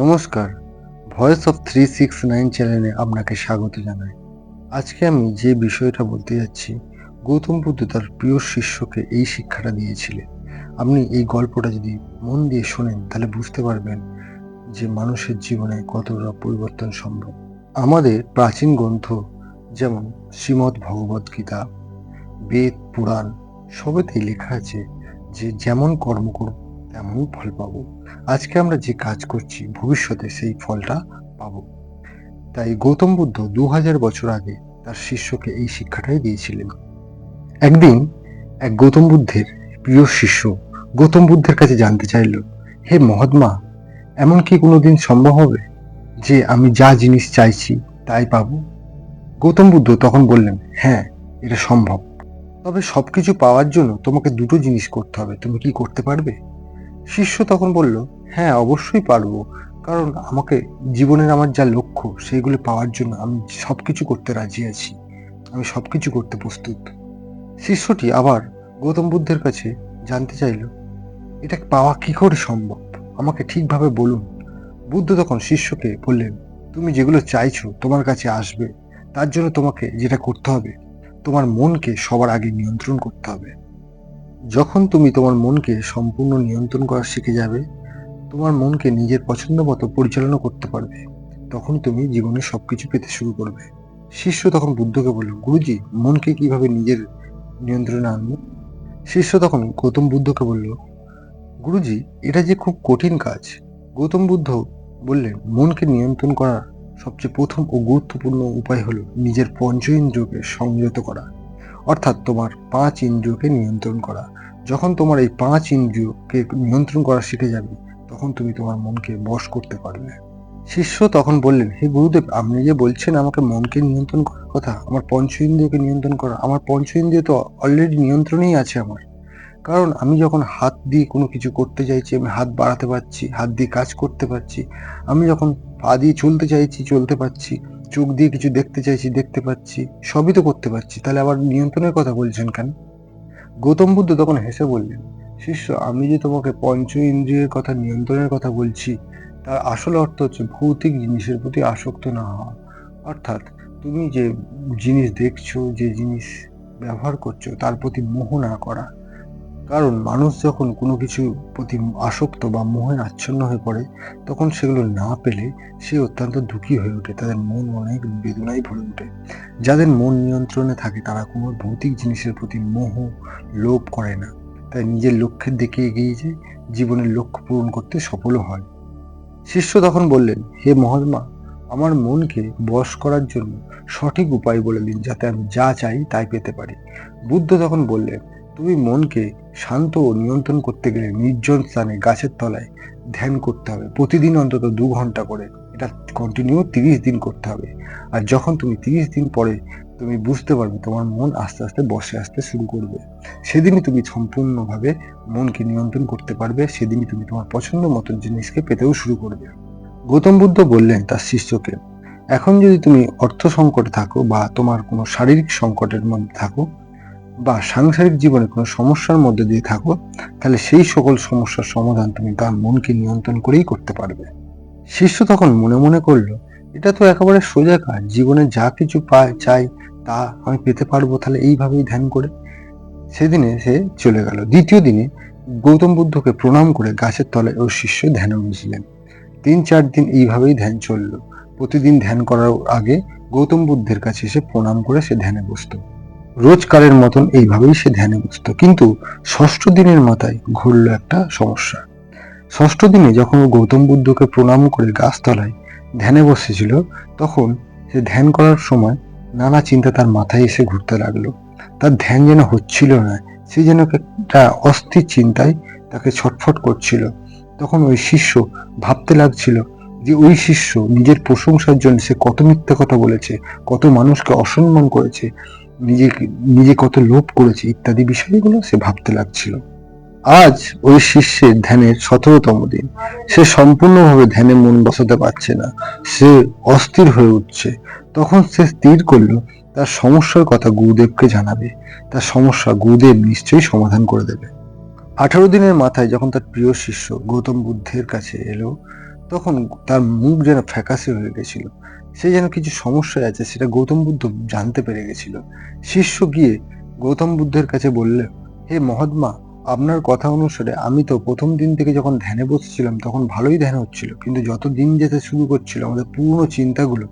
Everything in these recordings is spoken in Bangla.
নমস্কার, ভয়েস অফ 369 চ্যানেলে আপনাকে স্বাগত জানাই। আজকে আমি যে বিষয়টা বলতে যাচ্ছি, গৌতম বুদ্ধ তার প্রিয় শিষ্যকে এই শিক্ষাটা দিয়েছিলেন। আপনি এই গল্পটা যদি মন দিয়ে শোনেন তাহলে বুঝতে পারবেন যে মানুষের জীবনে কতটা পরিবর্তন সম্ভব। আমাদের প্রাচীন গ্রন্থ যেমন শ্রীমদ্ ভগবদ্ গীতা, বেদ, পুরাণ সবেতেই লেখা আছে যে যেমন কর্ম করব তেমনই ফল পাবো। আজকে আমরা যে কাজ করছি ভবিষ্যতে সেই ফলটা পাবো। তাই গৌতম বুদ্ধ 2000 বছর আগে তার শিষ্যকে এই শিক্ষাটাই দিয়েছিলেন। একদিন এক গৌতম বুদ্ধের প্রিয় শিষ্য গৌতম বুদ্ধের কাছে জানতে চাইল, হে মহাত্মা, এমন কি কোনোদিন সম্ভব হবে যে আমি যা জিনিস চাইছি তাই পাবো? গৌতম বুদ্ধ তখন বললেন, হ্যাঁ, এটা সম্ভব। তবে সবকিছু পাওয়ার জন্য তোমাকে দুটো জিনিস করতে হবে, তুমি কি করতে পারবে? শিষ্য তখন বলল, হ্যাঁ, অবশ্যই পারবো, কারণ আমাকে জীবনের আমার যা লক্ষ্য সেইগুলো পাওয়ার জন্য আমি সবকিছু করতে রাজি আছি, আমি সবকিছু করতে প্রস্তুত। শিষ্যটি আবার গৌতম বুদ্ধের কাছে জানতে চাইল, এটা পাওয়া কি করে সম্ভব, আমাকে ঠিকভাবে বলুন। বুদ্ধ তখন শিষ্যকে বললেন, তুমি যেগুলো চাইছো তোমার কাছে আসবে, তার জন্য তোমাকে যেটা করতে হবে, তোমার মনকে সবার আগে নিয়ন্ত্রণ করতে হবে। যখন তুমি তোমার মনকে সম্পূর্ণ নিয়ন্ত্রণ করা শিখে যাবে, তোমার মনকে নিজের পছন্দ মতো পরিচালনা করতে পারবে, তখন তুমি জীবনে সবকিছু পেতে শুরু করবে। শিষ্য তখন বুদ্ধকে বলল, গুরুজি, মনকে কিভাবে নিজের নিয়ন্ত্রণে আনবো? শিষ্য তখন গৌতম বুদ্ধকে বলল, গুরুজি, এটা যে খুব কঠিন কাজ। গৌতম বুদ্ধ বললেন, মনকে নিয়ন্ত্রণ করার সবচেয়ে প্রথম ও গুরুত্বপূর্ণ উপায় হলো নিজের পঞ্চ ইন্দ্রিয়কে সংযত করা, অর্থাৎ তোমার 5 ইন্দ্রিয়কে নিয়ন্ত্রণ করা। যখন তোমার এই 5 ইন্দ্রিয়কে নিয়ন্ত্রণ করা শিখে যাবে, তখন তুমি তোমার মনকে বশ করতে পারবে। শিষ্য তখন বললেন, হে গুরুদেব, আপনি যে বলছেন আমাকে মনকে নিয়ন্ত্রণ করার কথা, আমার পঞ্চ ইন্দ্রিয়কে নিয়ন্ত্রণ করা, আমার পঞ্চ ইন্দ্রিয় তো অলরেডি নিয়ন্ত্রণেই আছে আমার। কারণ আমি যখন হাত দিয়ে কোনো কিছু করতে চাইছি, আমি হাত বাড়াতে পারছি, হাত দিয়ে কাজ করতে পারছি। আমি যখন পা দিয়ে চলতে চাইছি, চলতে পারছি। চোখ দিয়ে কিছু দেখতে চাইছি, দেখতে পাচ্ছি। সবই তো করতে পারছি, তাহলে আবার নিয়ন্ত্রণের কথা বলছেন কেন? গৌতম বুদ্ধ তখন হেসে বললেন, শিষ্য, আমি যে তোমাকে পঞ্চ ইন্দ্রিয়ের কথা নিয়ন্ত্রণের কথা বলছি, তার আসল অর্থ হচ্ছে ভৌতিক জিনিসের প্রতি আসক্ত না হওয়া। অর্থাৎ তুমি যে জিনিস দেখছো, যে জিনিস ব্যবহার করছো, তার প্রতি মোহ না করা। কারণ মানুষ যখন কোনো কিছুর প্রতি আসক্ত বা মোহে আচ্ছন্ন হয়ে পড়ে, তখন সেগুলো না পেলে সে অত্যন্ত দুঃখী হয়ে ওঠে, তাদের মন অনেক বেদনায় ভরে ওঠে। যাদের মন নিয়ন্ত্রণে থাকে তারা কোনো ভৌতিক জিনিসের প্রতি মোহ, লোভ করে না, তাই নিজের লক্ষ্যের দিকে এগিয়ে যায়, জীবনের লক্ষ্য পূরণ করতে সফলও হয়। শিষ্য তখন বললেন, হে মহাত্মা, আমার মনকে বশ করার জন্য সঠিক উপায় বলে দিন, যাতে আমি যা চাই তাই পেতে পারি। বুদ্ধ তখন বললেন, তুমি মনকে শান্ত ও নিয়ন্ত্রণ করতে গেলে নির্জন স্থানে গাছের তলায় ধ্যান করতে হবে, প্রতিদিন অন্তত 2 ঘন্টা করে। এটা কন্টিনিউ 30 দিন করতে হবে। আর যখন তুমি 30 দিন পরে তুমি বুঝতে পারবে তোমার মন আস্তে আস্তে বসে আসতে শুরু করবে, সেদিনই তুমি সম্পূর্ণভাবে মনকে নিয়ন্ত্রণ করতে পারবে, সেদিনই তুমি তোমার পছন্দ মতো জিনিসকে পেতেও শুরু করবে। গৌতম বুদ্ধ বললেন তার শিষ্যকে, এখন যদি তুমি অর্থ সংকটে থাকো, বা তোমার কোনো শারীরিক সংকটের মধ্যে থাকো, বা সাংসারিক জীবনে কোনো সমস্যার মধ্যে দিয়ে থাকো, তাহলে সেই সকল সমস্যার সমাধান তুমি তার মনকে নিয়ন্ত্রণ করেই করতে পারবে। শিষ্য তখন মনে মনে করল, এটা তো একেবারে সোজা কাজ, জীবনে যা কিছু চাই তা আমি পেতে পারবো তাহলে এইভাবেই ধ্যান করে। সেদিনে সে চলে গেল। দ্বিতীয় দিনে গৌতম বুদ্ধকে প্রণাম করে গাছের তলায় ওর শিষ্য ধ্যানে বসলেন। 3-4 দিন এইভাবেই ধ্যান চলল। প্রতিদিন ধ্যান করার আগে গৌতম বুদ্ধের কাছে এসে প্রণাম করে সে ধ্যানে বসত। রোজকারের মতন এইভাবেই সে ধ্যানে বসত। কিন্তু ষষ্ঠ দিনের মাথায় ঘুরল একটা সমস্যা। ষষ্ঠ দিনে যখন ও গৌতম বুদ্ধকে প্রণাম করে গাছতলায় ধ্যানে বসেছিল, তখন সে ধ্যান করার সময় নানা চিন্তা তার মাথায় এসে ঘুরতে লাগলো। তার ধ্যান যেন হচ্ছিল না, সে যেন একটা অস্থির চিন্তায় তাকে ছটফট করছিল। তখন ওই শিষ্য ভাবতে লাগছিল যে ওই শিষ্য নিজের প্রশংসার জন্য সে কত মিথ্যা কথা বলেছে, কত মানুষকে অসম্মান করেছে, নিজে কত লোভ করেছে, ইত্যাদি বিষয়গুলো সে ভাবতে লাগছিল। আজ ওই শিষ্যের ধ্যানের 17তম দিন। সে সম্পূর্ণভাবে ধ্যানে মন বসাতে পারছে না, সে অস্থির হয়ে উঠছে। তখন সে স্থির করলো তার সমস্যার কথা গুরুদেবকে জানাবে, তার সমস্যা গুরুদেব নিশ্চয়ই সমাধান করে দেবে। 18 দিনের মাথায় যখন তার প্রিয় শিষ্য গৌতম বুদ্ধের কাছে এলো, তখন তার মুখ যেন ফ্যাকাশে হয়ে গেছিল। সে যেন কিছু সমস্যায় আছে, সেটা গৌতম বুদ্ধ জানতে পেরে গেছিল। শিষ্য গিয়ে গৌতম বুদ্ধের কাছে বলল, হে মহাত্মা, আপনার কথা অনুসারে আমি তো প্রথম দিন থেকে যখন ধ্যানে বসেছিলাম তখন ভালোই ধ্যান হচ্ছিল, কিন্তু যত দিন যেতে শুরু করছিল আমাদের পুরনো চিন্তাগুলো,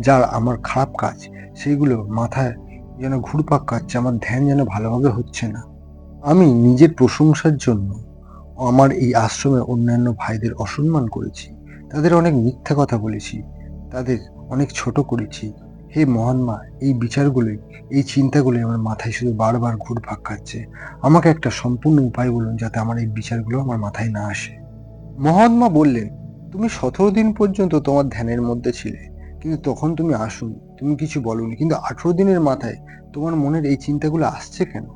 যা আমার খারাপ কাজ, সেগুলো মাথায় যেন ঘুরপাক খাচ্ছে। আমার ধ্যান যেন ভালোভাবে হচ্ছে না। আমি নিজের প্রশংসার জন্য আমার এই আশ্রমের অন্যান্য ভাইদের অসম্মান করেছি, তাদের অনেক মিথ্যা কথা বলেছি, তাদের অনেক ছোট করেছি। হে মহাত্মা, এই বিচারগুলোই, এই চিন্তাগুলোই আমার মাথায় শুধু বারবার ঘুরপাক খাচ্ছে। আমাকে একটা সম্পূর্ণ উপায় বলুন যাতে আমার এই বিচারগুলো আমার মাথায় না আসে। মহাত্মা বললেন, তুমি 17 দিন পর্যন্ত তোমার ধ্যানের মধ্যে ছিলে, কিন্তু তখন তুমি আসুনি, তুমি কিছু বলনি, কিন্তু 18 দিনের মাথায় তোমার মনের এই চিন্তাগুলো আসছে কেন?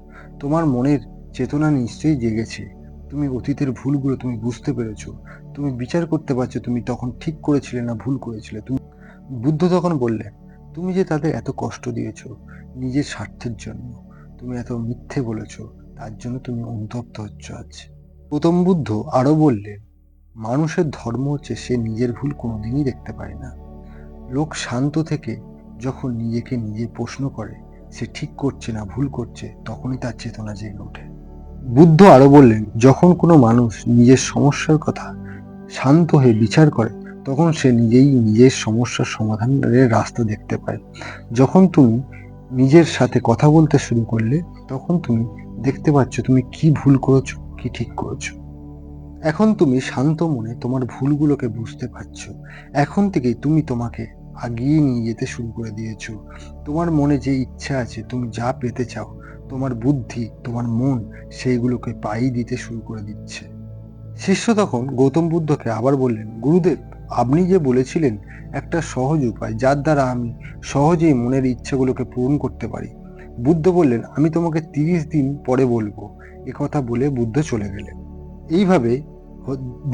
তোমার মনের চেতনা নিশ্চয়ই জেগেছে। তুমি অতীতের ভুলগুলো তুমি বুঝতে পেরেছো, তুমি বিচার করতে পারছো তুমি তখন ঠিক করেছিলে না ভুল করেছিলে। তুমি বুদ্ধ তখন বললেন, তুমি যে তাদের এত কষ্ট দিয়েছো নিজের স্বার্থের জন্য, তুমি এত মিথ্যে বলেছো, তার জন্য তুমি অনুতপ্ত হচ্ছ আজ। গৌতম বুদ্ধ আরো বললেন, মানুষের ধর্ম হচ্ছে সে নিজের ভুল কোনোদিনই দেখতে পায় না। লোক শান্ত থেকে যখন নিজেকে নিজে প্রশ্ন করে সে ঠিক করছে না ভুল করছে, তখনই তার চেতনা জেগে ওঠে। বুদ্ধ আরো বললেন, যখন কোনো মানুষ নিজের সমস্যার কথা শান্ত হয়ে বিচার করে তখন সে নিজেই নিজের সমস্যার সমাধানের রাস্তা দেখতে পায়। যখন তুমি নিজের সাথে কথা বলতে শুরু করলে তখন তুমি দেখতে পাচ্ছ তুমি কি ভুল করেছো কি ঠিক করেছো। এখন তুমি শান্ত মনে তোমার ভুলগুলোকে বুঝতে পারছো। এখন থেকেই তুমি তোমাকে আগিয়ে নিয়ে যেতে শুরু করে দিয়েছো। তোমার মনে যে ইচ্ছা আছে, তুমি যা পেতে চাও, তোমার বুদ্ধি, তোমার মন সেইগুলোকে পাইয়ে দিতে শুরু করে দিচ্ছে। শিষ্য তখন গৌতম বুদ্ধকে আবার বললেন, গুরুদেব, আপনি যে বলেছিলেন একটা সহজ উপায় যার দ্বারা আমি সহজেই মনের ইচ্ছাগুলোকে পূরণ করতে পারি। বুদ্ধ বললেন, আমি তোমাকে 30 দিন পরে বলবো। একথা বলে বুদ্ধ চলে গেলেন। এইভাবে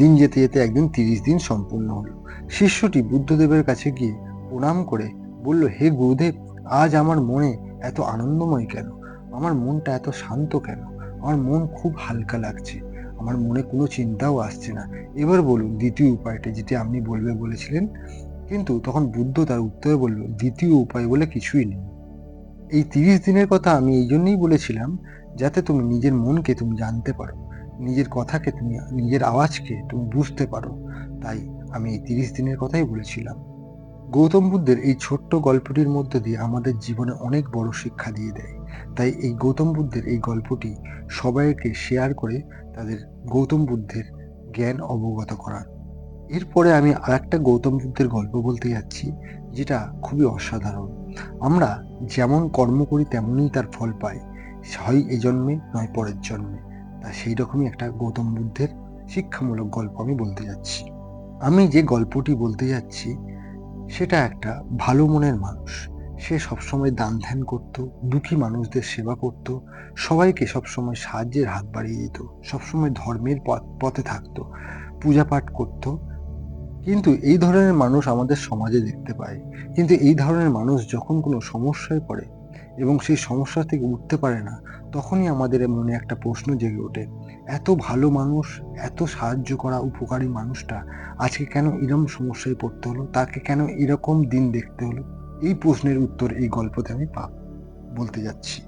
দিন যেতে যেতে একদিন 30 দিন সম্পূর্ণ হলো। শিষ্যটি বুদ্ধদেবের কাছে গিয়ে প্রণাম করে বলল, হে গুরুদেব, আজ আমার মনে এত আনন্দময় কেন? আমার মনটা এত শান্ত কেন? আমার মন খুব হালকা লাগছে, আমার মনে কোনো চিন্তাও আসছে না। এবার বলুন দ্বিতীয় উপায়টা, যেটি আপনি বলবে বলেছিলেন। কিন্তু তখন বুদ্ধ তার উত্তরে বলল, দ্বিতীয় উপায় বলে কিছুই নেই। এই 30 দিনের কথা আমি এই জন্যই বলেছিলাম যাতে তুমি নিজের মনকে তুমি জানতে পারো, নিজের কথাকে তুমি, নিজের আওয়াজকে তুমি বুঝতে পারো। তাই আমি এই 30 দিনের কথাই বলেছিলাম। গৌতম বুদ্ধের এই ছোট্ট গল্পটির মধ্যে দিয়ে আমাদের জীবনে অনেক বড় শিক্ষা দিয়ে দেয়। তাই এই গৌতম বুদ্ধের এই গল্পটি সবাইকে শেয়ার করে তাদের গৌতম বুদ্ধের জ্ঞান অবগত করার। এরপরে আমি আরেকটা গৌতম বুদ্ধের গল্প বলতে যাচ্ছি, যেটা খুবই অসাধারণ। আমরা যেমন কর্ম করি তেমনই তার ফল পাই, হয় এই জন্মে নয় পরের জন্মে। তা সেই রকমই একটা গৌতম বুদ্ধের শিক্ষামূলক গল্প আমি বলতে যাচ্ছি। আমি যে গল্পটি বলতে যাচ্ছি সেটা একটা ভালো মনের মানুষ। সে সবসময় দান ধ্যান করত, দুঃখী মানুষদের সেবা করত, সবাইকে সবসময় সাহায্যের হাত বাড়িয়ে দিত, সবসময় ধর্মের পথে থাকতো, পূজা পাঠ করত। কিন্তু এই ধরনের মানুষ আমাদের সমাজে দেখতে পাই। কিন্তু এই ধরনের মানুষ যখন কোনো সমস্যায় পড়ে এবং সেই সমস্যা থেকে উঠতে পারে না, তখনই আমাদের মনে একটা প্রশ্ন জেগে ওঠে, এত ভালো মানুষ, এত সাহায্য করা উপকারী মানুষটা আজকে কেন এরকম সমস্যায় পড়তে হলো, তাকে কেন এরকম দিন দেখতে হলো? এই প্রশ্নের উত্তর এই গল্পতে আমি বলতে যাচ্ছি।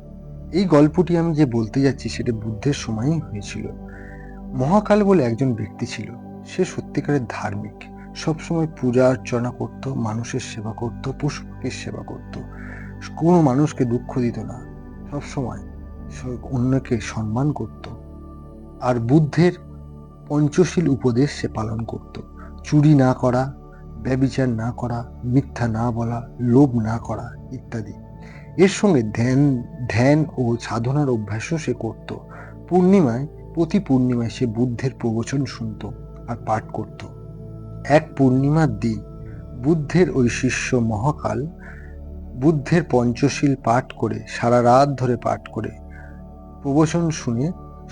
এই গল্পটি আমি যে বলতে যাচ্ছি সেটা বুদ্ধের সময়ই হয়েছিল। মহাকাল বলে একজন ব্যক্তি ছিল। সে সত্যিকারের ধার্মিক, সবসময় পূজা অর্চনা করত, মানুষের সেবা করত, পশু পাখির সেবা করত, কোনো মানুষকে দুঃখ দিত না, সবসময় অন্যকে সম্মান করত। আর বুদ্ধের পঞ্চশীল উপদেশ সে পালন করত, চুরি না করা, ব্যভিচার না করা, মিথ্যা না বলা, লোভ না করা ইত্যাদি। এর সঙ্গে ধ্যান ধ্যান ও সাধনার অভ্যাসও সে করত। পূর্ণিমায়, প্রতি পূর্ণিমায় সে বুদ্ধের প্রবচন শুনত আর পাঠ করত। এক পূর্ণিমার দিন বুদ্ধের ওই শিষ্য মহাকাল বুদ্ধের পঞ্চশীল পাঠ করে, সারা রাত ধরে পাঠ করে, প্রবচন শুনে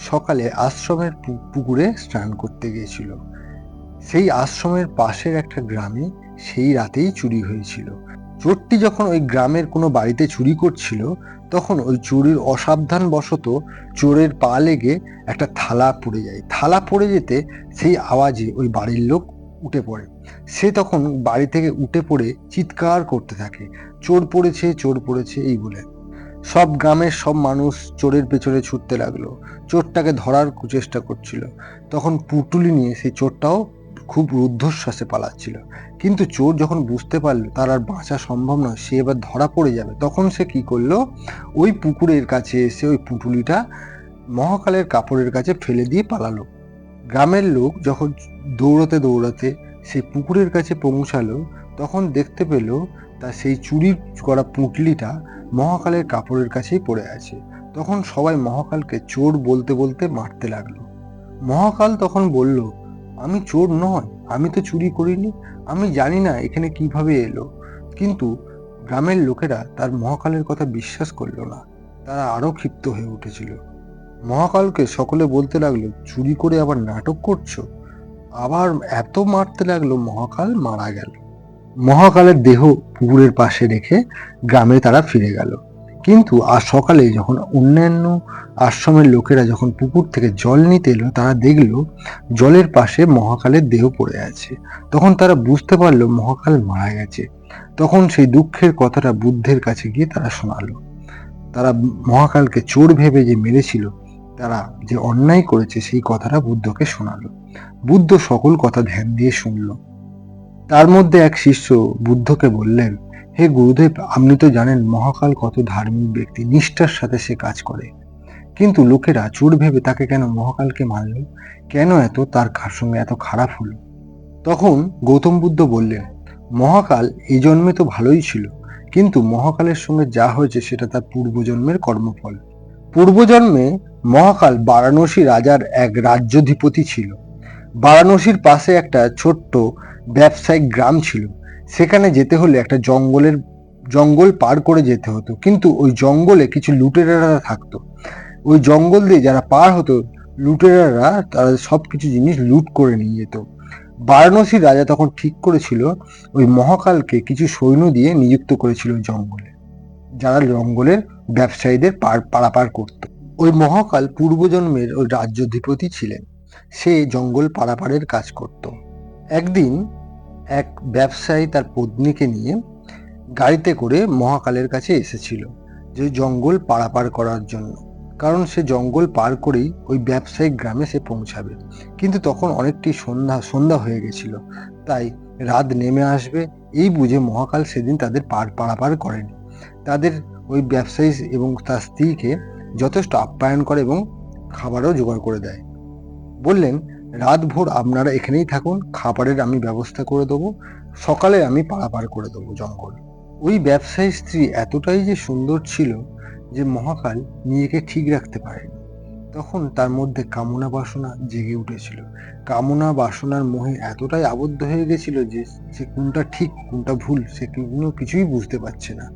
সকালে আশ্রমের পুকুরে স্নান করতে গিয়েছিল। সেই আশ্রমের পাশের একটা গ্রামে সেই রাতেই চুরি হয়েছিল। চোরটি যখন ওই গ্রামের কোনো বাড়িতে চুরি করছিল, তখন ওই চুরির অসাবধান বশত চোরের পা লেগে একটা থালা পড়ে যায়। থালা পড়ে যেতে সেই আওয়াজে ওই বাড়ির লোক উঠে পড়ে। সে তখন বাড়ি থেকে উঠে পড়ে চিৎকার করতে থাকে, চোর পড়েছে, চোর পড়েছে এই বলে। সব গ্রামের সব মানুষ চোরের পেছনে ছুটতে লাগলো, চোরটাকে ধরার চেষ্টা করছিল। তখন পুটুলি নিয়ে সেই চোরটাও খুব রুদ্ধশ্বাসে পালাচ্ছিল। কিন্তু চোর যখন বুঝতে পারলো তার আর বাঁচা সম্ভব নয়, সে এবার ধরা পড়ে যাবে, তখন সে কি করলো, ওই পুকুরের কাছে এসে ওই পুটুলিটা মহাকালের কাপড়ের কাছে ফেলে দিয়ে পালালো। গ্রামের লোক যখন দৌড়াতে দৌড়াতে সেই পুকুরের কাছে পৌঁছালো, তখন দেখতে পেল তার সেই চুরি করা পুঁটলিটা মহাকালের কাপড়ের কাছেই পড়ে আছে। তখন সবাই মহাকালকে চোর বলতে বলতে মারতে লাগলো। মহাকাল তখন বলল, আমি চোর নয়, আমি তো চুরি করিনি, আমি জানি না এখানে কিভাবে এলো। কিন্তু গ্রামের লোকেরা তার মহাকালের কথা বিশ্বাস করলো না, তারা আরো ক্ষিপ্ত হয়ে উঠেছিল। মহাকালকে সকলে বলতে লাগলো, চুরি করে আবার নাটক করছো। আবার এত মারতে লাগলো, মহাকাল মারা গেল। মহাকালের দেহ পুকুরের পাশে রেখে গ্রামে তারা ফিরে গেল। কিন্তু আজ সকালে যখন অন্যান্য আশ্রমের লোকেরা যখন পুকুর থেকে জল নিতে এলো, তারা দেখলো জলের পাশে মহাকালের দেহ পড়ে আছে। তখন তারা বুঝতে পারলো মহাকাল মারা গেছে। তখন সেই দুঃখের কথাটা বুদ্ধের কাছে গিয়ে তারা শোনালো। তারা মহাকালকে চোর ভেবে যে মেরেছিল, তারা যে অন্যায় করেছে সেই কথাটা বুদ্ধকে শোনালো। বুদ্ধ সকল কথা ধ্যান দিয়ে শুনল। তার মধ্যে এক শিষ্য বুদ্ধকে বললেন, হে গুরুদেব, আপনি তো জানেন মহাকাল কত ধার্মিক ব্যক্তি, নিষ্ঠার সাথে সে কাজ করে, কিন্তু লোকেরা চোর ভেবে তাকে কেন মহাকালকে মারল, কেন এত তার সঙ্গে এত খারাপ হলো? তখন গৌতম বুদ্ধ বললেন, মহাকাল এই জন্মে তো ভালোই ছিল, কিন্তু মহাকালের সঙ্গে যা হয়েছে সেটা তার পূর্বজন্মের কর্মফল। পূর্বজন্মে মহাকাল বারাণসী রাজার এক রাজ্যাধিপতি ছিল। বারাণসীর পাশে একটা ছোট্ট ব্যবসায়িক গ্রাম ছিল। সেখানে যেতে হলে একটা জঙ্গল পার করে যেতে হতো, কিন্তু ওই জঙ্গলে কিছু লুটেরারা থাকতো। ওই জঙ্গল দিয়ে যারা পার হতো, লুটেরারা তারা সবকিছু জিনিস লুট করে নিয়ে যেত। বারাণসীর রাজা তখন ঠিক করেছিল ওই মহাকালকে কিছু সৈন্য দিয়ে নিযুক্ত করেছিল ওই জঙ্গলে, যারা জঙ্গলের ব্যবসায়ীদের পারাপার করত। ওই মহাকাল পূর্বজন্মের ওই রাজ্যাধিপতি ছিলেন, সে জঙ্গল পারাপারের কাজ করত। একদিন এক ব্যবসায়ী তার পত্নীকে নিয়ে গাড়িতে করে মহাকালের কাছে এসেছিল, যে জঙ্গল পারাপার করার জন্য, কারণ সে জঙ্গল পার করেই ওই ব্যবসায়িক গ্রামে সে পৌঁছাবে। কিন্তু তখন অনেকটি সন্ধ্যা হয়ে গেছিল, তাই রাত নেমে আসবে এই বুঝে মহাকাল সেদিন তাদের পারাপার করেনি। তাদের ওই ব্যবসায়ী এবং তার স্ত্রীকে যথেষ্ট আপ্যায়ন করে এবং খাবারও জোগাড় করে দেয়। বললেন, রাত ভোর আপনারা এখানেই থাকুন, খাবারের আমি ব্যবস্থা করে দেবো, সকালে আমি পারাপার করে দেবো জঙ্গল। ওই ব্যবসায়ীর স্ত্রী এতটাই যে সুন্দর ছিল যে মহাকাল নিজেকে ঠিক রাখতে পারেনি। তখন তার মধ্যে কামনা বাসনা জেগে উঠেছিল। কামনা বাসনার মোহে এতটাই আবদ্ধ হয়ে গেছিল যে সে কোনটা ঠিক কোনটা ভুল সে কোনো কিছুই বুঝতে পারছে না।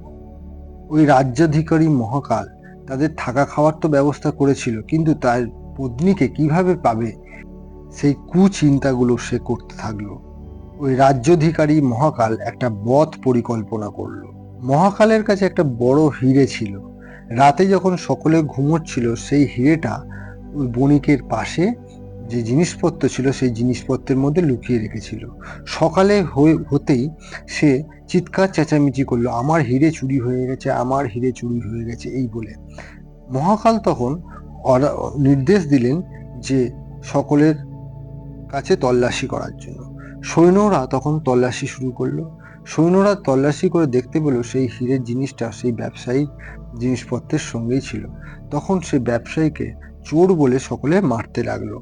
ওই রাজ্যাধিকারী মহাকাল তাদের থাকা খাওয়ার তো ব্যবস্থা করেছিল, কিন্তু তার পত্নীকে কিভাবে পাবে সেই কুচিন্তাগুলো সে করতে থাকলো। ওই রাজ্যাধিকারী মহাকাল একটা বদ পরিকল্পনা করলো। মহাকালের কাছে একটা বড় হিরে ছিল। রাতে যখন সকলে ঘুমোচ্ছিল, সেই হিরেটা ওই বণিকের পাশে যে জিনিসপত্র ছিল সেই জিনিসপত্রের মধ্যে লুকিয়ে রেখেছিল। সকালে হতেই সে চিৎকার চেঁচামেচি করলো, আমার হিরে চুরি হয়ে গেছে, আমার হিরে চুরি হয়ে গেছে এই বলে। মহাকাল তখন নির্দেশ দিলেন যে সকলের কাছে তল্লাশি করার জন্য। সৈন্যরা তখন তল্লাশি শুরু করলো। সৈন্যরা তল্লাশি করে দেখতে পেল সেই হীরের জিনিসটা সেই ব্যবসায়ীর জিনিসপত্রের সঙ্গেই ছিল। তখন সে ব্যবসায়ীকে চোর বলে সকলে মারতে লাগলো।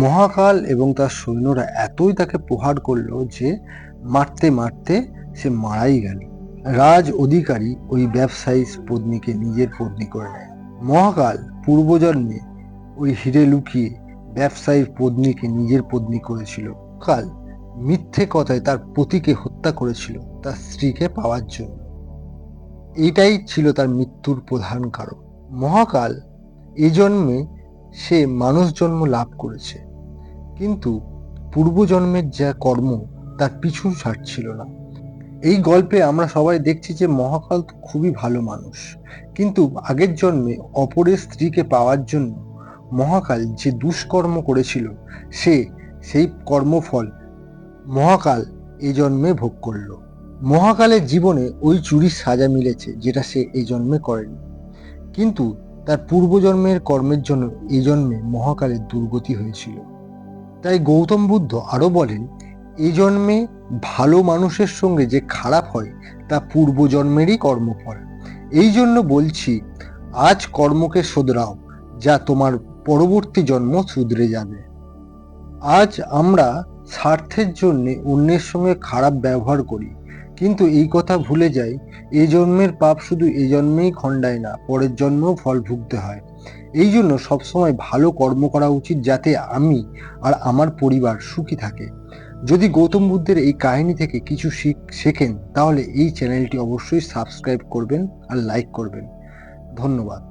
মহাকাল এবং তার সৈন্যরা এতই তাকে প্রহার করলো যে মারতে মারতে সে মারাই গেল। রাজ অধিকারী ওই ব্যবসায়ী পত্নীকে নিজের পত্নী করে নেয়। মহাকাল পূর্বজন্মে ওই হিরে লুকিয়ে ব্যবসায়ীর পত্নীকে নিজের পত্নী করেছিল। কাল মিথ্যে কথায় তার পতিকে হত্যা করেছিল তার স্ত্রীকে পাওয়ার জন্য। এইটাই ছিল তার মৃত্যুর প্রধান কারণ। মহাকাল এই জন্মে সে মানুষ জন্ম লাভ করেছে, কিন্তু পূর্বজন্মের যা কর্ম তার পিছু ছাড়ছিল না। এই গল্পে আমরা সবাই দেখছি যে মহাকাল তো খুবই ভালো মানুষ, কিন্তু আগের জন্মে অপরের স্ত্রীকে পাওয়ার জন্য মহাকাল যে দুষ্কর্ম করেছিল সেই কর্মফল মহাকাল এই জন্মে ভোগ করল। মহাকালের জীবনে ওই চুরির সাজা মিলেছে যেটা সে এই জন্মে করেনি, কিন্তু তার পূর্বজন্মের কর্মের জন্য এই জন্মে মহাকালের দুর্গতি হয়েছিল। তাই গৌতম বুদ্ধ আরো বলেন, এই জন্মে ভালো মানুষের সঙ্গে যে খারাপ হয় তা পূর্বজন্মেরই কর্মফল। এই জন্য বলছি, আজ কর্মকে শোধরাও, যা তোমার পরবর্তী জন্ম শুধরে যাবে। আজ আমরা স্বার্থের জন্য অন্যের সঙ্গে খারাপ ব্যবহার করি, কিন্তু এই কথা ভুলে যাই, এই জন্মের পাপ শুধু এই জন্মেই খণ্ডায় না, পরের জন্মেও ফল ভুগতে হয়। এই জন্য সবসময় ভালো কর্ম করা উচিত, যাতে আমি আর আমার পরিবার সুখী থাকে। যদি গৌতম বুদ্ধের এই কাহিনী থেকে কিছু শেখেন, তাহলে এই চ্যানেলটি অবশ্যই সাবস্ক্রাইব করবেন আর লাইক করবেন। ধন্যবাদ।